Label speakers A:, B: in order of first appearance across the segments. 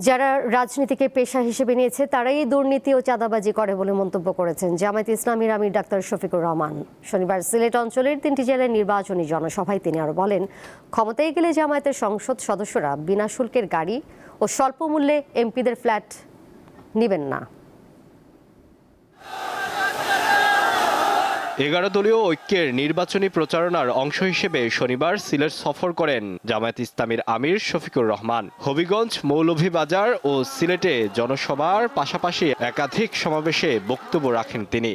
A: যারা রাজনীতিকে পেশা হিসেবে নিয়েছে তারাই দুর্নীতি ও চাঁদাবাজি করে বলে মন্তব্য করেছেন জামায়াতে ইসলামীর আমির ডাক্তার শফিকুর রহমান। শনিবার সিলেট অঞ্চলের 3টি জেলায় নির্বাচনী জনসভায় তিনি আরো বলেন, ক্ষমতায় গেলে জামায়াতের সংসদ সদস্যরা বিনা শুল্কের গাড়ি ও স্বল্প মূল্যে এমপিদের ফ্ল্যাট নেবেন না।
B: 11 দলীয় ঐক্যের নির্বাচনী প্রচারণার অংশ হিসেবে শনিবার সিলেট সফর করেন জামায়াতে ইসলামীর আমির শফিকুর রহমান। হবিগঞ্জ, মৌলভীবাজার ও সিলেটে জনসভার পাশাপাশি একাধিক সমাবেশে বক্তব্য রাখেন তিনি।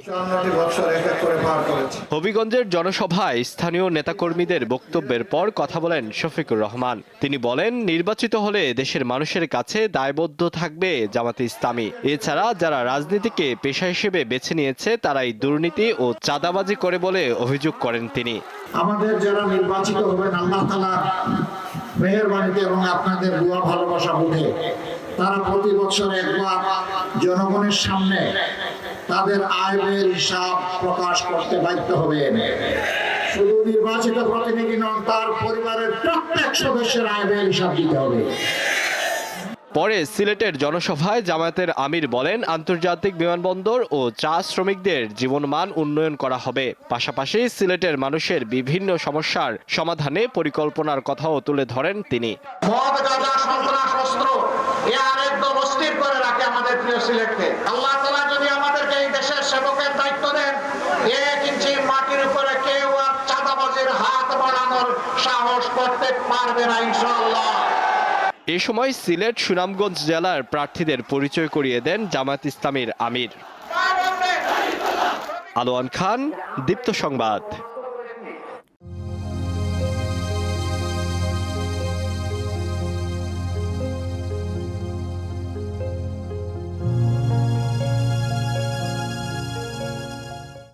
B: হবিগঞ্জের জনসভায় স্থানীয় নেতাকর্মীদের বক্তব্যের পর কথা বলেন শফিকুর রহমান। তিনি বলেন, নির্বাচিত হলে দেশের মানুষের কাছে দায়বদ্ধ থাকবে জামায়াতে ইসলামী। এছাড়া যারা রাজনীতিকে পেশা হিসেবে বেছে নিয়েছে তারাই দুর্নীতি ও চাঁদাবাজি করে বলে অভিযোগ করেন তিনি।
C: আমাদের যারা নির্বাচিত হবেন আল্লাহ তাআলার মেহেরবানিতে এবং আপনাদের দোয়া ভালোবাসা বুঝে তারা প্রতি বছর একবার জনগণের সামনে তাদের আয় ব্যয়ের হিসাব প্রকাশ করতে বাধ্য হবেন। শুধু নির্বাচিত প্রতিনিধি নন, তার পরিবারের প্রত্যেক সদস্যের আয় ব্যয়ের হিসাব দিতে হবে।
B: পরে সিলেটের জনসভায় জামায়াতের আমির বলেন, আন্তর্জাতিক বিমানবন্দর ও চা শ্রমিকদের জীবনমান উন্নয়ন করা হবে। পাশাপাশি সিলেটের মানুষের বিভিন্ন সমস্যার সমাধানে পরিকল্পনার কথাও তুলে ধরেন তিনি।
C: মদ, গাঁজা, সন্ত্রাস, অস্ত্র এ আরেকদম অস্থির করে রাখে আমাদের প্রিয় সিলেটকে। আল্লাহ তাআলা যদি আমাদেরকে এই দেশের সেবকের দায়িত্ব দেন, 1 ইঞ্চি মাটির উপরে কেউ আর চাঁদাবাজির হাত বাড়ানোর সাহস করতে পারবে না ইনশাআল্লাহ।
B: এ সময় সিলেট, সুনামগঞ্জ জেলার প্রার্থীদের পরিচয় করিয়ে দেন জামায়াত ইসলামীর আমির। আলোয়ান খান, দীপ্ত সংবাদ।